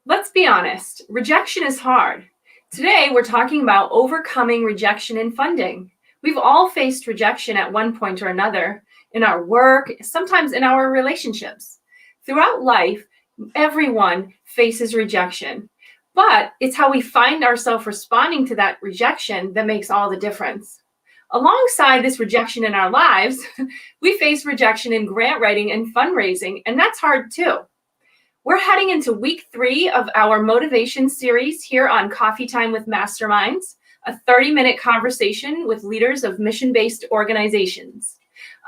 Let's be honest, rejection is hard. Today, we're talking about overcoming rejection in funding. We've all faced rejection at one point or another in our work, sometimes in our relationships. Throughout life, everyone faces rejection, but it's how we find ourselves responding to that rejection that makes all the difference. Alongside this rejection in our lives, we face rejection in grant writing and fundraising, and that's hard too. We're heading into week 3 of our motivation series here on Coffee Time with Masterminds, a 30-minute conversation with leaders of mission-based organizations.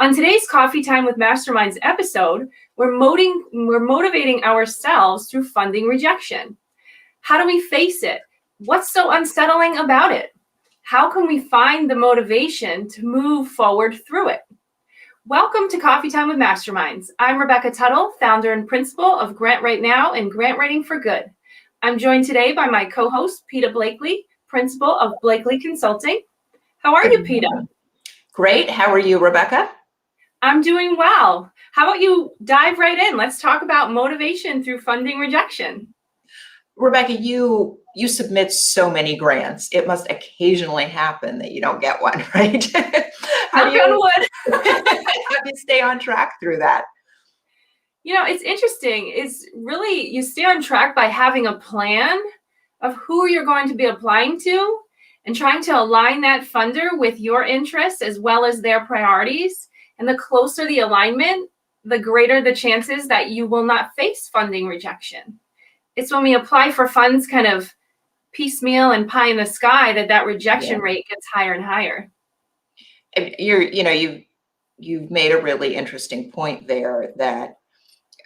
On today's Coffee Time with Masterminds episode, we're motivating ourselves through funding rejection. How do we face it? What's so unsettling about it? How can we find the motivation to move forward through it? Welcome to Coffee Time with Masterminds. I'm Rebecca Tuttle, founder and principal of Grant Right Now and Grant Writing for Good. I'm joined today by my co-host, Peta Blakely, principal of Blakely Consulting. How are you, Peta? Great. How are you, Rebecca? I'm doing well. How about you dive right in? Let's talk about motivation through funding rejection. Rebecca, you submit so many grants. It must occasionally happen that you don't get one, right? How do you stay on track through that? You know, it's interesting. It's really, you stay on track by having a plan of who you're going to be applying to and trying to align that funder with your interests as well as their priorities. And the closer the alignment, the greater the chances that you will not face funding rejection. It's when we apply for funds kind of piecemeal and pie in the sky that rejection rate gets higher and higher. You've made a really interesting point there that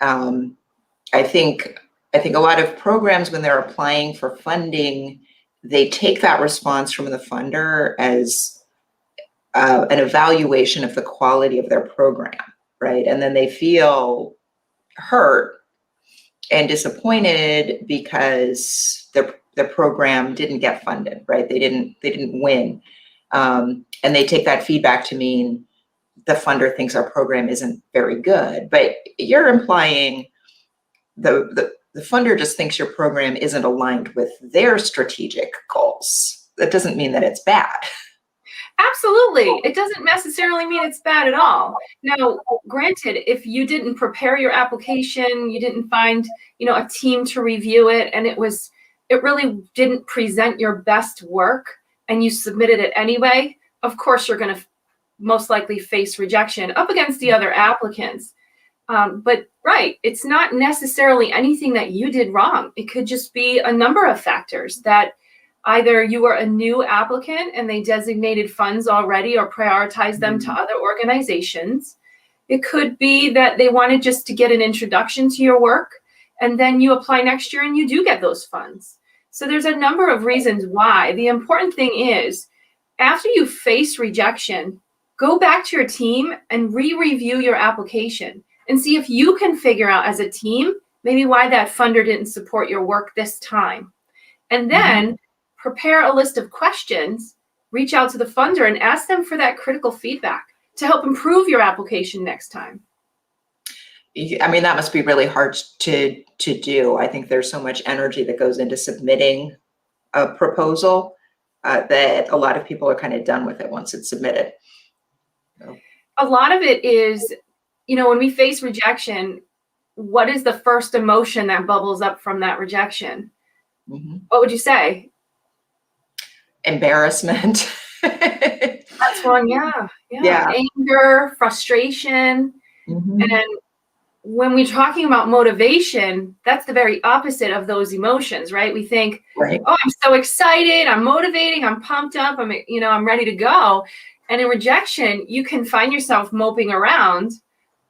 I think a lot of programs, when they're applying for funding, they take that response from the funder as an evaluation of the quality of their program, right? And then they feel hurt and disappointed because their program didn't get funded, right? They didn't win, and they take that feedback to mean the funder thinks our program isn't very good. But you're implying the funder just thinks your program isn't aligned with their strategic goals. That doesn't mean that it's bad. Absolutely. It doesn't necessarily mean it's bad at all. Now, granted, if you didn't prepare your application, you didn't find, a team to review it, and it really didn't present your best work, and you submitted it anyway, of course, you're going to most likely face rejection up against the other applicants. But right, it's not necessarily anything that you did wrong. It could just be a number of factors that either you were a new applicant and they designated funds already or prioritized them to other organizations. It could be that they wanted just to get an introduction to your work, and then you apply next year and you do get those funds. So there's a number of reasons why. The important thing is, after you face rejection, go back to your team and re-review your application and see if you can figure out as a team maybe why that funder didn't support your work this time. And then prepare a list of questions, reach out to the funder and ask them for that critical feedback to help improve your application next time. I mean, that must be really hard to do. I think there's so much energy that goes into submitting a proposal that a lot of people are kind of done with it once it's submitted. So. A lot of it is, when we face rejection, what is the first emotion that bubbles up from that rejection? What would you say? Embarrassment. That's one, yeah. Anger, frustration. And when we're talking about motivation, that's the very opposite of those emotions, right? We think, oh, I'm so excited, I'm motivating, I'm pumped up, I'm ready to go. And in rejection, you can find yourself moping around,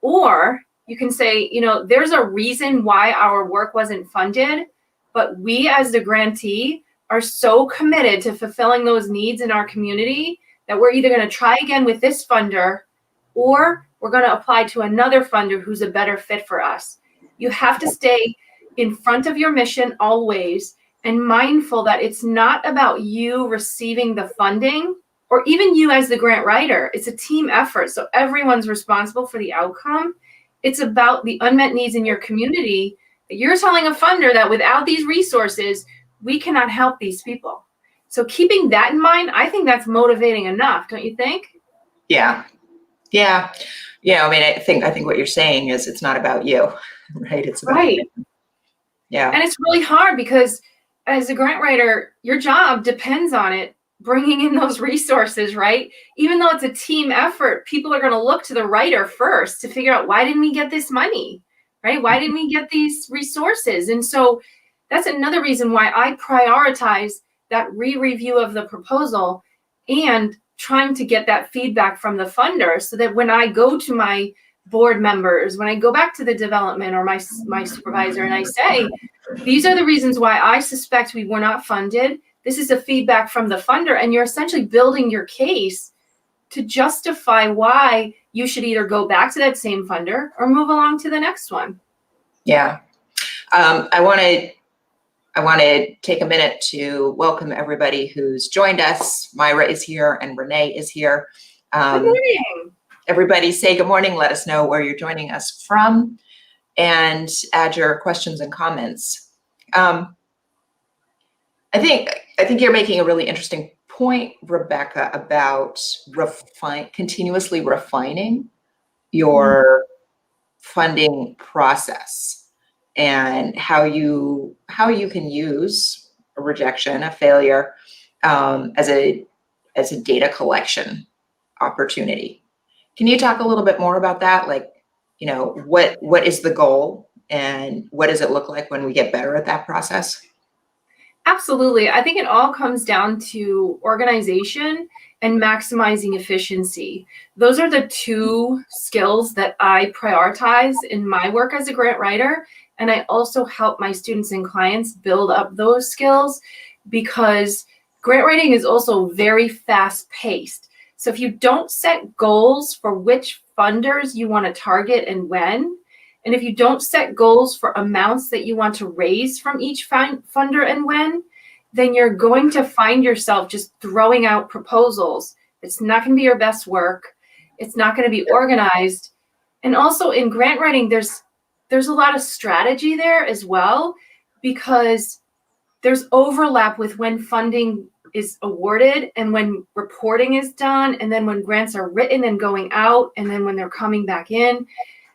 or you can say, there's a reason why our work wasn't funded, but we as the grantee are so committed to fulfilling those needs in our community that we're either going to try again with this funder, or we're going to apply to another funder who's a better fit for us. You have to stay in front of your mission always and mindful that it's not about you receiving the funding or even you as the grant writer. It's a team effort, so everyone's responsible for the outcome. It's about the unmet needs in your community you're telling a funder that without these resources, we cannot help these people. So keeping that in mind, I think that's motivating enough, don't you think? Yeah. Yeah. Yeah. I mean, I think what you're saying is it's not about you, right? It's about Right. them. Yeah. And it's really hard because as a grant writer, your job depends on it bringing in those resources, right? Even though it's a team effort, people are going to look to the writer first to figure out, why didn't we get this money, right? Why didn't we get these resources? And so that's another reason why I prioritize that re-review of the proposal and trying to get that feedback from the funder, so that when I go to my board members, when I go back to the development or my supervisor and I say, these are the reasons why I suspect we were not funded. This is a feedback from the funder, and you're essentially building your case to justify why you should either go back to that same funder or move along to the next one. Yeah. I want to take a minute to welcome everybody who's joined us. Myra is here and Renee is here. Good morning. Everybody say good morning. Let us know where you're joining us from and add your questions and comments. I think you're making a really interesting point, Rebecca, about continuously refining your funding process and how you can use a rejection, a failure, as a data collection opportunity. Can you talk a little bit more about that? Like, what is the goal and what does it look like when we get better at that process? Absolutely. I think it all comes down to organization and maximizing efficiency. Those are the two skills that I prioritize in my work as a grant writer. And I also help my students and clients build up those skills, because grant writing is also very fast paced. So if you don't set goals for which funders you want to target and when, and if you don't set goals for amounts that you want to raise from each funder and when, then you're going to find yourself just throwing out proposals. It's not going to be your best work. It's not going to be organized. And also in grant writing, there's a lot of strategy there as well, because there's overlap with when funding is awarded and when reporting is done, and then when grants are written and going out, and then when they're coming back in.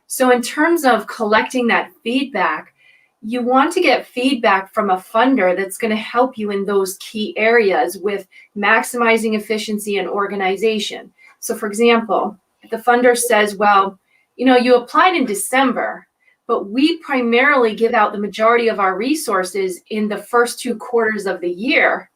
So in terms of collecting that feedback, you want to get feedback from a funder that's going to help you in those key areas with maximizing efficiency and organization. So for example, if the funder says, well, you applied in December, but we primarily give out the majority of our resources in the first 2 quarters of the year.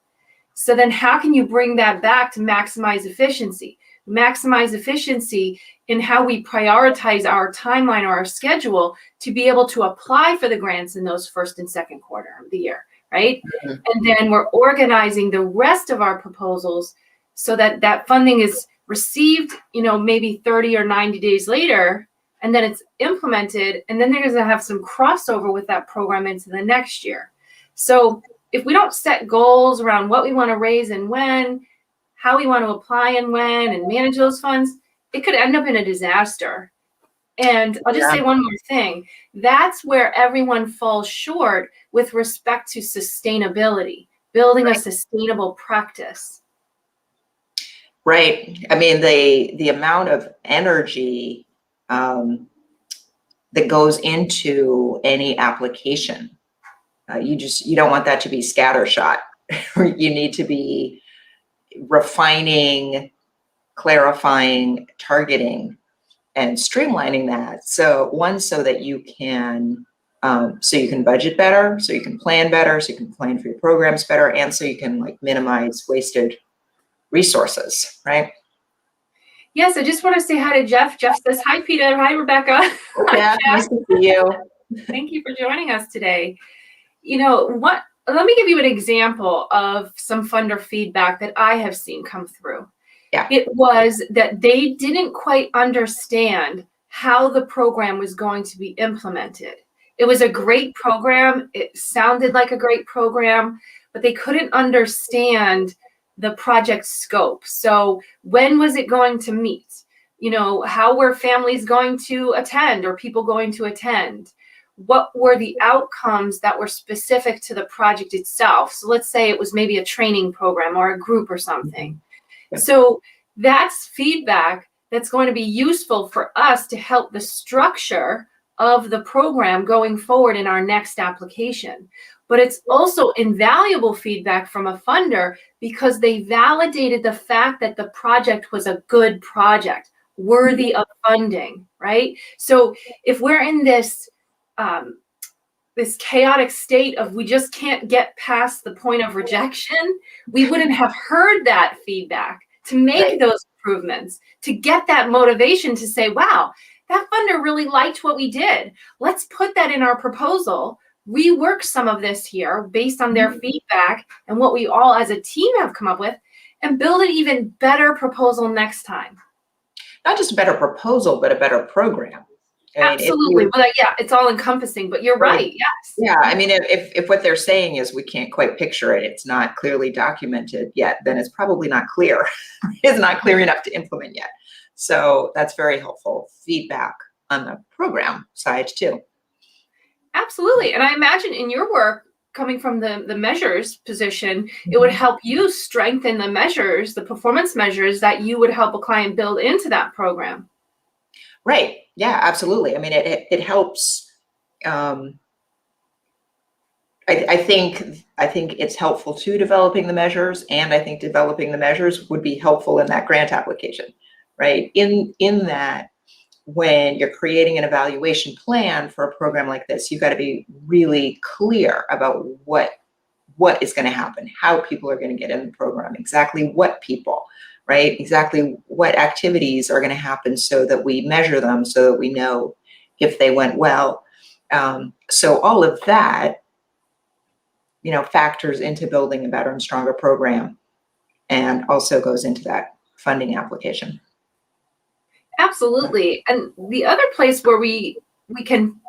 So then how can you bring that back to maximize efficiency? Maximize efficiency in how we prioritize our timeline or our schedule to be able to apply for the grants in those first and second quarter of the year, right? Mm-hmm. And then we're organizing the rest of our proposals so that that funding is received, maybe 30 or 90 days later, and then it's implemented, and then they're going to have some crossover with that program into the next year. So if we don't set goals around what we want to raise and when, how we want to apply and when, and manage those funds, it could end up in a disaster. And I'll just say one more thing. That's where everyone falls short with respect to sustainability, building a sustainable practice. Right. I mean, the amount of energy that goes into any application, you don't want that to be scattershot. You need to be refining, clarifying, targeting, and streamlining that. So that you can budget better, so you can plan better, so you can plan for your programs better, and so you can minimize wasted resources, right? Yes, I just want to say hi to Jeff. Jeff says, hi, Peter. Hi, Rebecca. Yeah, nice to see you. Thank you for joining us today. Let me give you an example of some funder feedback that I have seen come through. Yeah. It was that they didn't quite understand how the program was going to be implemented. It was a great program. It sounded like a great program, but they couldn't understand the project scope. So when was it going to meet? How were families going to attend or people going to attend? what were the outcomes that were specific to the project itself. So let's say it was maybe a training program or a group or something. Yeah. So that's feedback that's going to be useful for us to help the structure of the program going forward in our next application. But it's also invaluable feedback from a funder because they validated the fact that the project was a good project, worthy of funding, right? So if we're in this this chaotic state of we just can't get past the point of rejection, we wouldn't have heard that feedback to make Right. those improvements, to get that motivation to say, wow, that funder really liked what we did. Let's put that in our proposal, rework some of this here based on their feedback and what we all as a team have come up with, and build an even better proposal next time. Not just a better proposal, but a better program. I mean, Absolutely. Well, yeah, it's all encompassing, but you're right. Yes. Yeah, I mean, if what they're saying is we can't quite picture it, it's not clearly documented yet, then it's probably not clear. It's not clear enough to implement yet. So that's very helpful feedback on the program side too. Absolutely. And I imagine in your work, coming from the measures position, it would help you strengthen the measures, the performance measures that you would help a client build into that program. Right. Yeah, absolutely. I mean, it helps. I think it's helpful to developing the measures, and I think developing the measures would be helpful in that grant application, right? In that, when you're creating an evaluation plan for a program like this, you've got to be really clear about what is going to happen, how people are going to get in the program, exactly what people, right? Exactly what activities are going to happen so that we measure them, so that we know if they went well. So all of that, factors into building a better and stronger program, and also goes into that funding application. Absolutely. And the other place where we can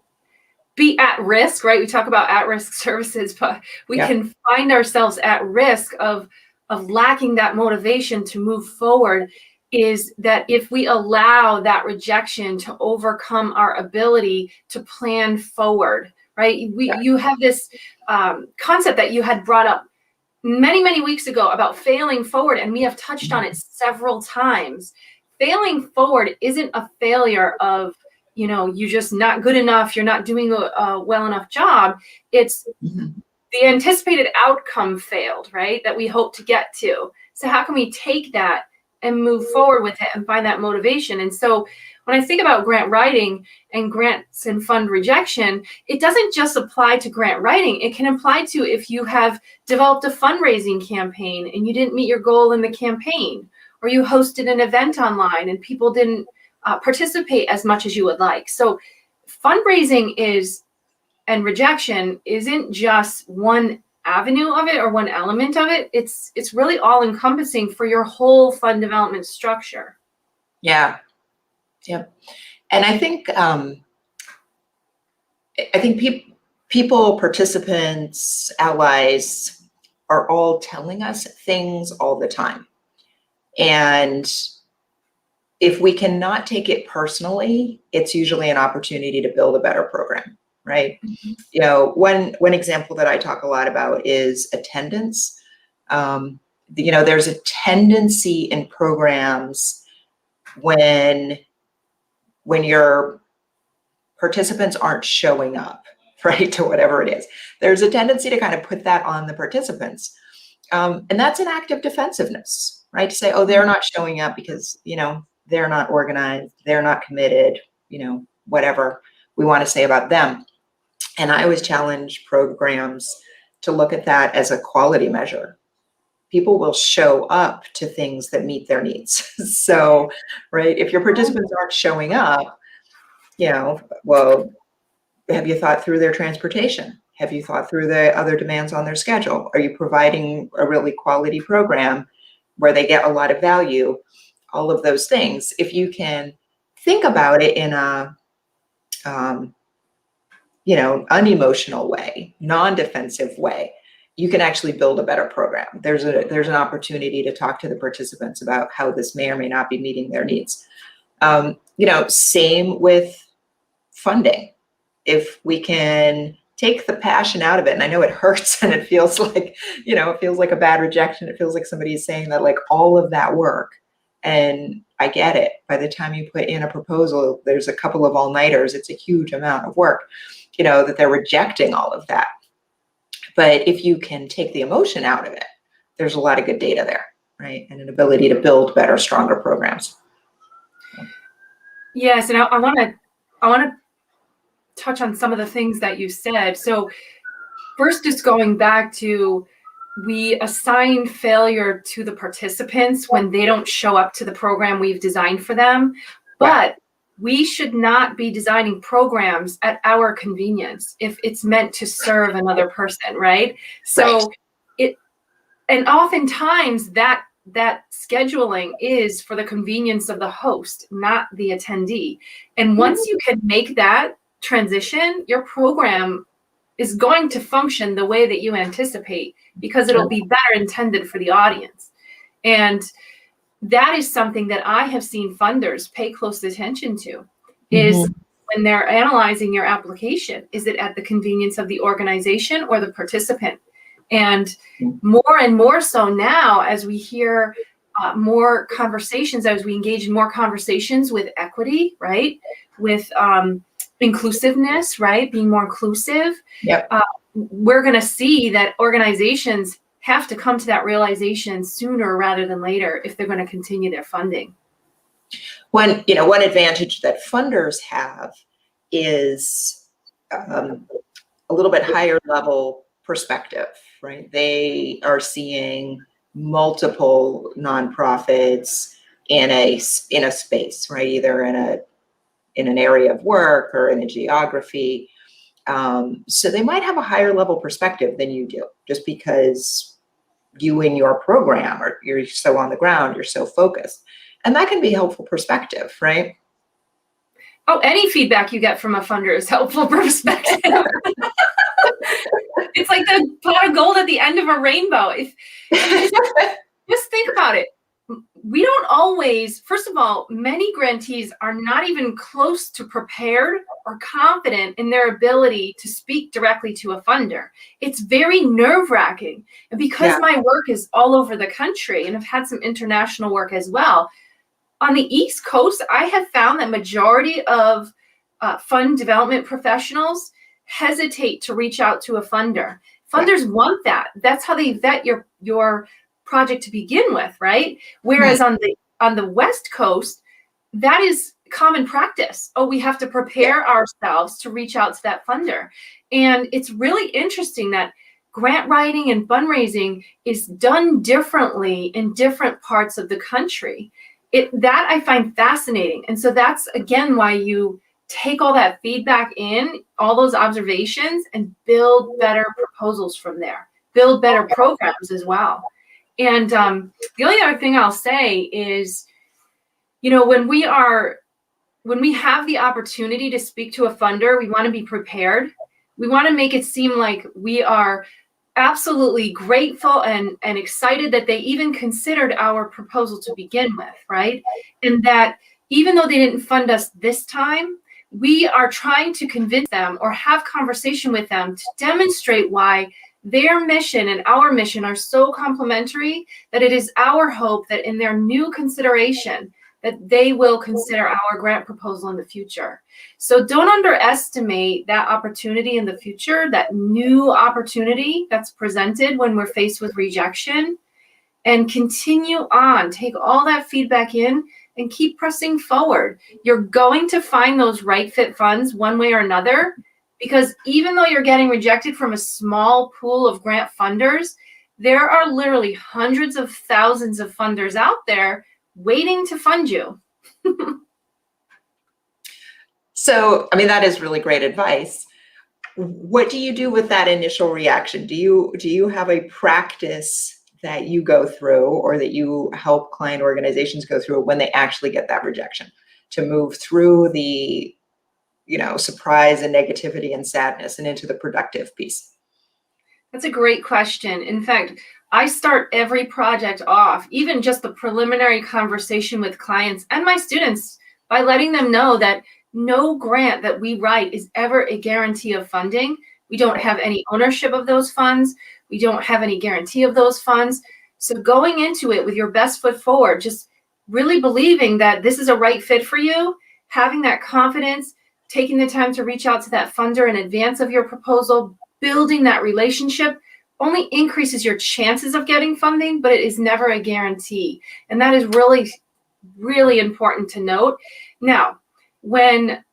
be at risk, right? We talk about at-risk services, but we can find ourselves at risk of lacking that motivation to move forward, is that if we allow that rejection to overcome our ability to plan forward, right? You have this concept that you had brought up many, many weeks ago about failing forward, and we have touched on it several times. Failing forward isn't a failure of, you're just not good enough, you're not doing a well enough job. It's the anticipated outcome failed, right? That we hope to get to. So how can we take that and move forward with it and find that motivation? And so when I think about grant writing and grants and fund rejection, it doesn't just apply to grant writing. It can apply to if you have developed a fundraising campaign and you didn't meet your goal in the campaign, or you hosted an event online and people didn't participate as much as you would like. So fundraising and rejection isn't just one avenue of it or one element of it. It's really all encompassing for your whole fund development structure. Yeah. Yep. And I think people, participants, allies are all telling us things all the time. And if we cannot take it personally, it's usually an opportunity to build a better program, right? One example that I talk a lot about is attendance. There's a tendency in programs when your participants aren't showing up, right, to whatever it is, there's a tendency to kind of put that on the participants. And that's an act of defensiveness, right? To say, oh, they're not showing up because, they're not organized, they're not committed, whatever we want to say about them. And I always challenge programs to look at that as a quality measure. People will show up to things that meet their needs. So, right, if your participants aren't showing up, well, have you thought through their transportation? Have you thought through the other demands on their schedule? Are you providing a really quality program where they get a lot of value? All of those things. If you can think about it in a, unemotional way, non-defensive way, you can actually build a better program. There's an opportunity to talk to the participants about how this may or may not be meeting their needs. Same with funding, if we can take the passion out of it, and I know it hurts and it feels like, it feels like a bad rejection. It feels like somebody is saying that like all of that work, and I get it. By the time you put in a proposal, there's a couple of all-nighters. It's a huge amount of work, that they're rejecting all of that. But if you can take the emotion out of it, there's a lot of good data there, right? And an ability to build better, stronger programs. Yes, and I want to touch on some of the things that you said. So first, just going back to, we assign failure to the participants when they don't show up to the program we've designed for them. But we should not be designing programs at our convenience if it's meant to serve another person, right? So and oftentimes that scheduling is for the convenience of the host, not the attendee. And once you can make that transition, your program is going to function the way that you anticipate, because it'll be better intended for the audience. And that is something that I have seen funders pay close attention to, is when they're analyzing your application, is it at the convenience of the organization or the participant? And more and more so now, as we hear more conversations, as we engage in more conversations with equity, right? With inclusiveness, right? Being more inclusive. We're going to see that organizations have to come to that realization sooner rather than later if they're going to continue their funding. One advantage that funders have is a little bit higher level perspective, right? They are seeing multiple nonprofits in a space, right? Either in an area of work or in a geography. So they might have a higher level perspective than you do, just because you in your program, or you're so on the ground, you're so focused. And that can be helpful perspective, right? Oh, any feedback you get from a funder is helpful perspective. It's like the pot of gold at the end of a rainbow. Just think about it. We don't always, first of all, many grantees are not even close to prepared or confident in their ability to speak directly to a funder. It's very nerve-wracking. And because my work is all over the country, and I've had some international work as well, on the East Coast, I have found that majority of fund development professionals hesitate to reach out to a funder. Funders want that. That's how they vet your project to begin with, right? Whereas on the West Coast, that is common practice. Oh, we have to prepare ourselves to reach out to that funder. And it's really interesting that grant writing and fundraising is done differently in different parts of the country. That I find fascinating. And so that's, again, why you take all that feedback in, all those observations, and build better proposals from there. Build better programs as well. And the only other thing I'll say is, when we have the opportunity to speak to a funder, we want to be prepared. We want to make it seem like we are absolutely grateful and excited that they even considered our proposal to begin with, right? And that even though they didn't fund us this time, we are trying to convince them or have conversation with them to demonstrate why their mission and our mission are so complementary that it is our hope that in their new consideration that they will consider our grant proposal in the future. So don't underestimate that opportunity in the future, that new opportunity that's presented when we're faced with rejection, and continue on. Take all that feedback in and keep pressing forward. You're going to find those right fit funds one way or another, because even though you're getting rejected from a small pool of grant funders, there are literally hundreds of thousands of funders out there waiting to fund you. So, that is really great advice. What do you do with that initial reaction? Do you have a practice that you go through, or that you help client organizations go through when they actually get that rejection, to move through the, surprise and negativity and sadness and into the productive piece? That's a great question. In fact, I start every project off, even just the preliminary conversation with clients and my students, by letting them know that no grant that we write is ever a guarantee of funding. We don't have any ownership of those funds. We don't have any guarantee of those funds. So going into it with your best foot forward, just really believing that this is a right fit for you, having that confidence, taking the time to reach out to that funder in advance of your proposal, building that relationship only increases your chances of getting funding, but it is never a guarantee. And that is really, really important to note. Now, when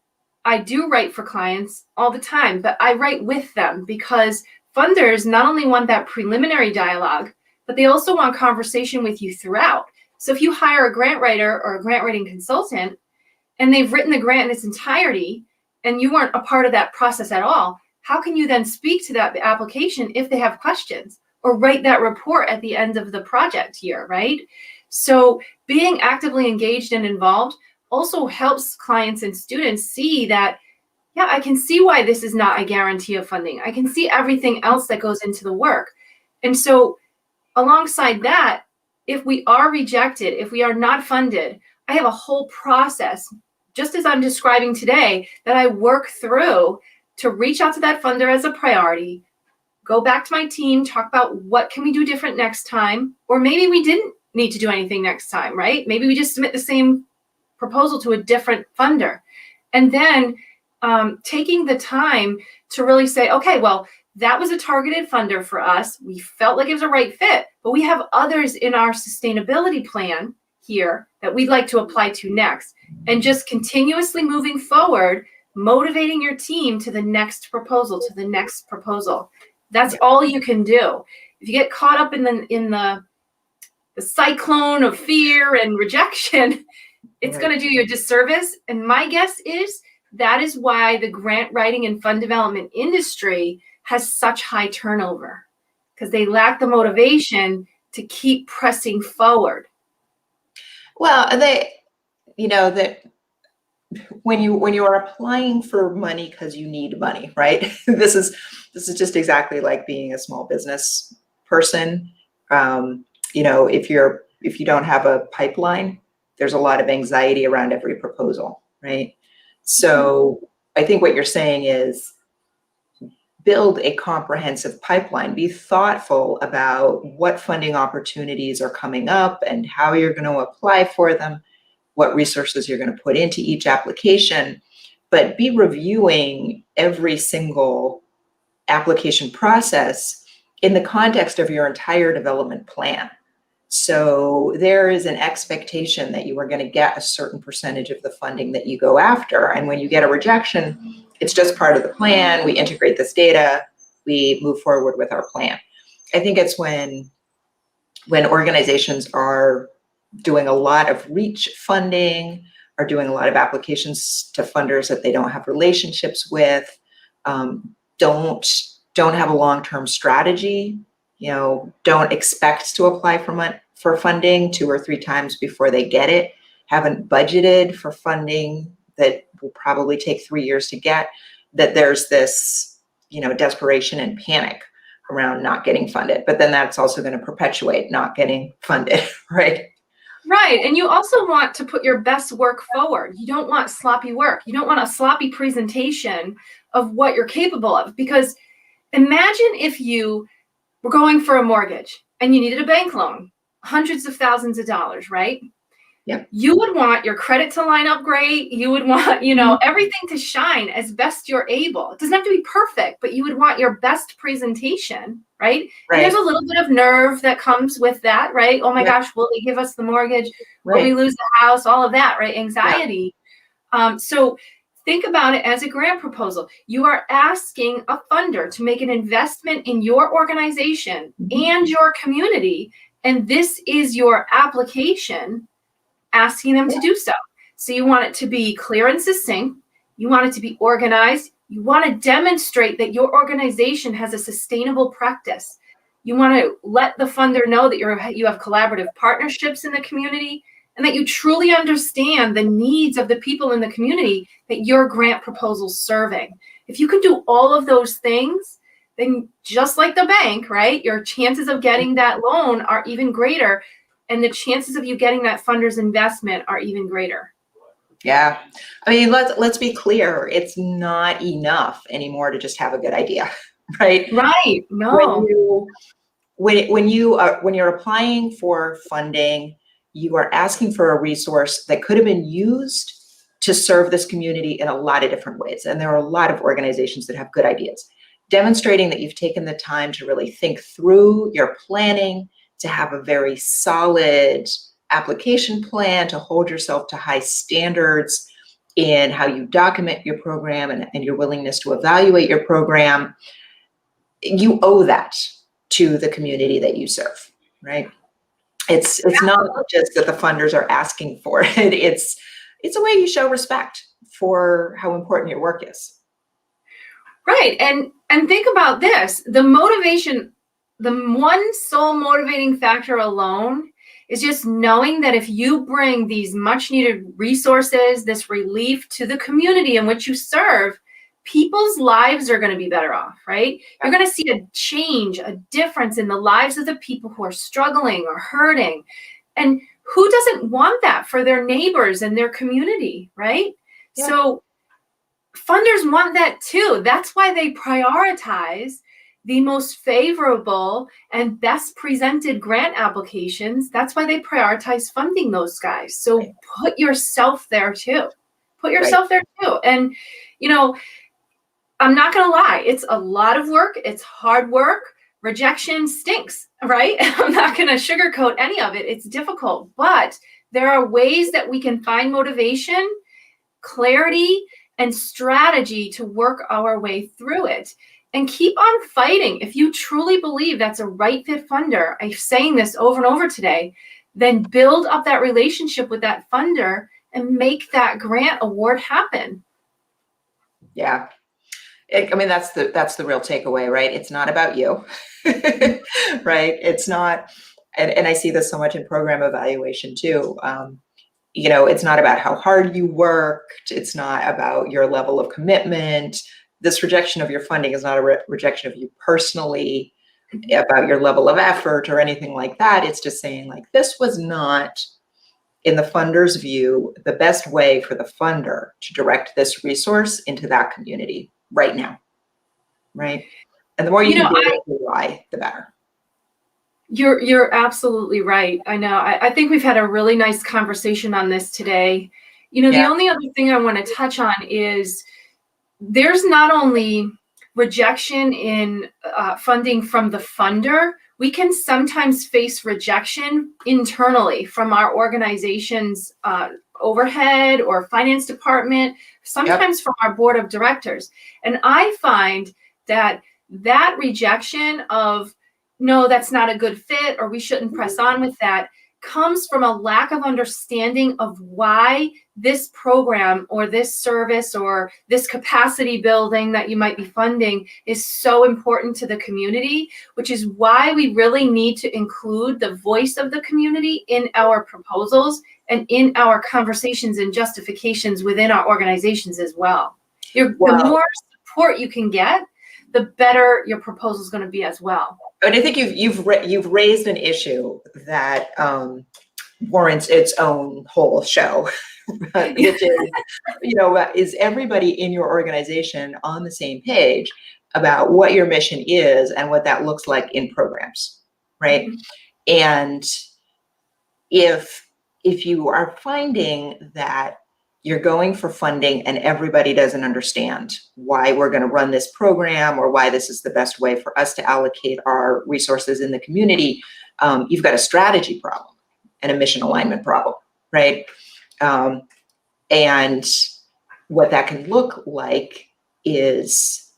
I do write for clients all the time, but I write with them because funders not only want that preliminary dialogue, but they also want conversation with you throughout. So if you hire a grant writer or a grant writing consultant and they've written the grant in its entirety and you weren't a part of that process at all, how can you then speak to that application if they have questions or write that report at the end of the project year, right? So being actively engaged and involved also helps clients and students see that, yeah, I can see why this is not a guarantee of funding. I can see everything else that goes into the work. And so alongside that, if we are rejected, if we are not funded, I have a whole process, just as I'm describing today, that I work through to reach out to that funder as a priority, go back to my team, talk about what can we do different next time, or maybe we didn't need to do anything next time, right? Maybe we just submit the same proposal to a different funder. And then taking the time to really say, okay, well, that was a targeted funder for us. We felt like it was a right fit, but we have others in our sustainability plan here that we'd like to apply to next. And just continuously moving forward, motivating your team to the next proposal, to the next proposal. That's all you can do. If you get caught up in the cyclone of fear and rejection, it's going to do you a disservice. And my guess is that is why the grant writing and fund development industry has such high turnover, because they lack the motivation to keep pressing forward. Well, that when you are applying for money because you need money, right? This is just exactly like being a small business person. If you don't have a pipeline, there's a lot of anxiety around every proposal, right? So I think what you're saying is build a comprehensive pipeline. Be thoughtful about what funding opportunities are coming up and how you're going to apply for them, what resources you're going to put into each application, but be reviewing every single application process in the context of your entire development plan. So there is an expectation that you are going to get a certain percentage of the funding that you go after. And when you get a rejection, it's just part of the plan. We integrate this data, we move forward with our plan. I think it's when organizations are doing a lot of reach funding, are doing a lot of applications to funders that they don't have relationships with, don't have a long-term strategy, don't expect to apply for funding 2 or 3 times before they get it, haven't budgeted for funding that will probably take 3 years to get, that there's this, desperation and panic around not getting funded. But then that's also going to perpetuate not getting funded, right? Right. And you also want to put your best work forward. You don't want sloppy work. You don't want a sloppy presentation of what you're capable of. Because imagine if you were going for a mortgage and you needed a bank loan, hundreds of thousands of dollars, right? Yep. You would want your credit to line up great. You would want, everything to shine as best you're able. It doesn't have to be perfect, but you would want your best presentation, right? And there's a little bit of nerve that comes with that, right? Oh my gosh, will they give us the mortgage? Will we lose the house? All of that, right? Anxiety. So think about it as a grant proposal. You are asking a funder to make an investment in your organization and your community, and this is your application asking them to do so. So you want it to be clear and succinct. You want it to be organized. You want to demonstrate that your organization has a sustainable practice. You want to let the funder know that you have collaborative partnerships in the community and that you truly understand the needs of the people in the community that your grant proposal is serving. If you can do all of those things, then just like the bank, right, your chances of getting that loan are even greater, and the chances of you getting that funder's investment are even greater. Yeah. I mean, let's be clear. It's not enough anymore to just have a good idea, right? Right. When No. you when you're applying for funding, you are asking for a resource that could have been used to serve this community in a lot of different ways. And there are a lot of organizations that have good ideas. Demonstrating that you've taken the time to really think through your planning, to have a very solid application plan, to hold yourself to high standards in how you document your program and your willingness to evaluate your program. You owe that to the community that you serve, right? It's not just that the funders are asking for it. It's a way you show respect for how important your work is. Right. And think about this. The motivation, the one sole motivating factor alone is just knowing that if you bring these much needed resources, this relief to the community in which you serve, people's lives are going to be better off, right? You're going to see a change, a difference in the lives of the people who are struggling or hurting. And who doesn't want that for their neighbors and their community, right? Yeah. So funders want that too. That's why they prioritize the most favorable and best presented grant applications. That's why they prioritize funding those guys. So put yourself there too. Put yourself there too. And, you know, I'm not going to lie. It's a lot of work. It's hard work. Rejection stinks, right? I'm not going to sugarcoat any of it. It's difficult, but there are ways that we can find motivation, clarity, and strategy to work our way through it. And keep on fighting. If you truly believe that's a right fit funder, I'm saying this over and over today, then build up that relationship with that funder and make that grant award happen. Yeah. I mean, that's the real takeaway, right? It's not about you, right? It's not, and I see this so much in program evaluation too. You know, it's not about how hard you worked. It's not about your level of commitment. This rejection of your funding is not a rejection of you personally, about your level of effort or anything like that. It's just saying like, this was not, in the funder's view, the best way for the funder to direct this resource into that community right now, right? And the more you can do why, the better. You're absolutely right. I know. I think we've had a really nice conversation on this today. You know, the only other thing I want to touch on is there's not only rejection in funding from the funder, we can sometimes face rejection internally from our organization's overhead or finance department, sometimes from our board of directors. And I find that rejection of, no, that's not a good fit, or we shouldn't press on with that, comes from a lack of understanding of why this program or this service or this capacity building that you might be funding is so important to the community, which is why we really need to include the voice of the community in our proposals and in our conversations and justifications within our organizations as well. The more support you can get, the better your proposal is going to be as well. And I think you've raised an issue that warrants its own whole show, which is, you know, is everybody in your organization on the same page about what your mission is and what that looks like in programs, right? Mm-hmm. And if you are finding that you're going for funding and everybody doesn't understand why we're going to run this program or why this is the best way for us to allocate our resources in the community, you've got a strategy problem and a mission alignment problem, right? And what that can look like is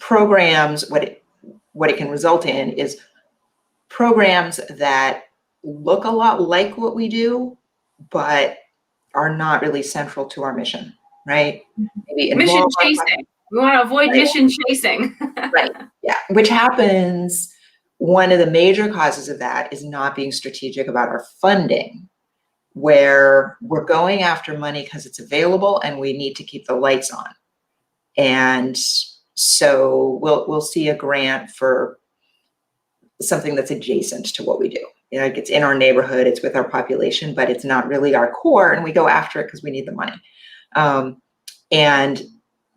programs, what it can result in is programs that look a lot like what we do, but are not really central to our mission, right? Maybe mission chasing. We want to avoid mission chasing. Right, yeah, which happens, one of the major causes of that is not being strategic about our funding, where we're going after money because it's available and we need to keep the lights on. And so we'll see a grant for something that's adjacent to what we do. like it's in our neighborhood, it's with our population, but it's not really our core, and we go after it because we need the money. And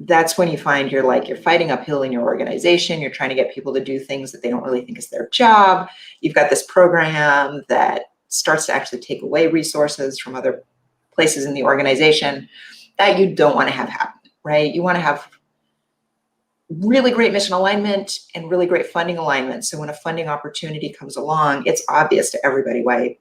that's when you find you're fighting uphill in your organization. You're trying to get people to do things that they don't really think is their job. You've got this program that starts to actually take away resources from other places in the organization that you don't want to have happen, right? You want to have really great mission alignment and really great funding alignment. So when a funding opportunity comes along, it's obvious to everybody why,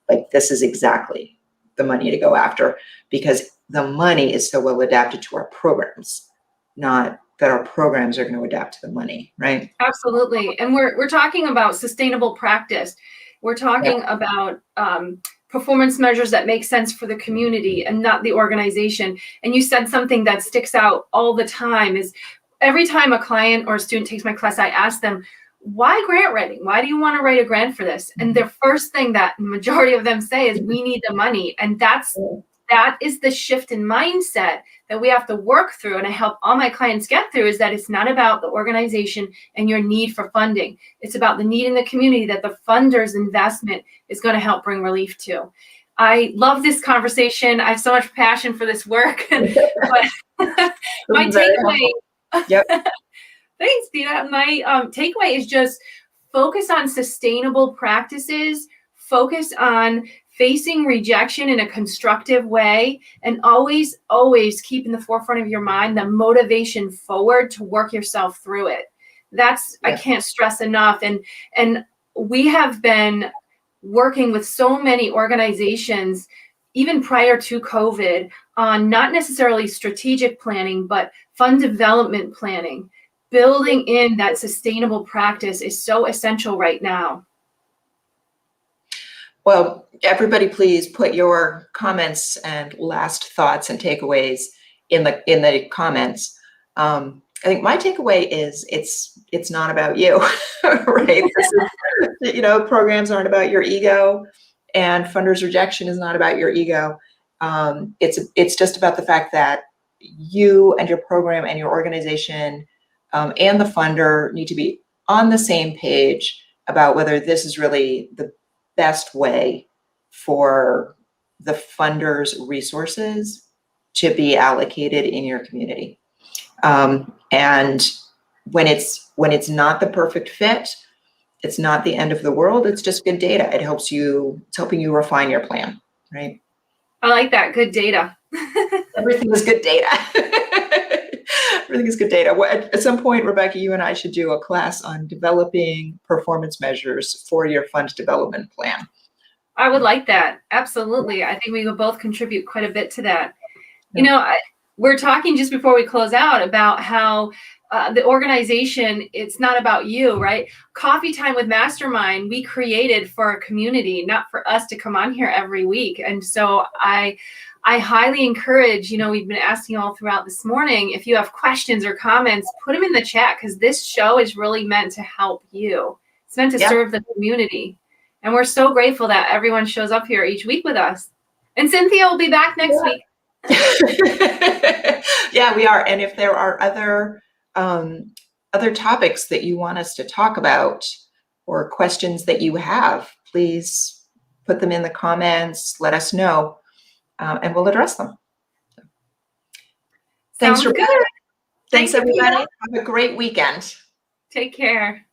like, this is exactly the money to go after, because the money is so well adapted to our programs, not that our programs are going to adapt to the money, right? Absolutely. And we're talking about sustainable practice. We're talking about performance measures that make sense for the community and not the organization. And you said something that sticks out all the time is every time a client or a student takes my class, I ask them, why grant writing? Why do you want to write a grant for this? And the first thing that the majority of them say is, we need the money. And that is the shift in mindset that we have to work through, and I help all my clients get through, is that it's not about the organization and your need for funding. It's about the need in the community that the funder's investment is going to help bring relief to. I love this conversation. I have so much passion for this work. But my takeaway, thanks, Dina. My takeaway is just focus on sustainable practices, focus on facing rejection in a constructive way, and always, always keep in the forefront of your mind the motivation forward to work yourself through it. I can't stress enough. And we have been working with so many organizations, even prior to COVID, on not necessarily strategic planning, but fund development planning. Building in that sustainable practice is so essential right now. Well, everybody, please put your comments and last thoughts and takeaways in the comments. I think my takeaway is it's not about you, right? Programs aren't about your ego, and funders rejection is not about your ego. It's just about the fact that you and your program and your organization and the funder need to be on the same page about whether this is really the best way for the funder's resources to be allocated in your community. And when it's not the perfect fit, it's not the end of the world. It's just good data. It's helping you refine your plan, right? I like that. Good data. Everything is good data. Everything is good data. At some point, Rebecca, you and I should do a class on developing performance measures for your fund development plan. I would like that. Absolutely. I think we will both contribute quite a bit to that. We're talking just before we close out about how the organization, it's not about you, right? Coffee Time with Mastermind, we created for a community, not for us to come on here every week. And so I highly encourage, we've been asking all throughout this morning, if you have questions or comments, put them in the chat, because this show is really meant to help you. It's meant to serve the community. And we're so grateful that everyone shows up here each week with us. And Cynthia will be back next week. Yeah, we are. And if there are other topics that you want us to talk about or questions that you have, please put them in the comments, let us know, and we'll address them. Thanks, Sounds good. Thanks, everybody. Have a great weekend. Take care.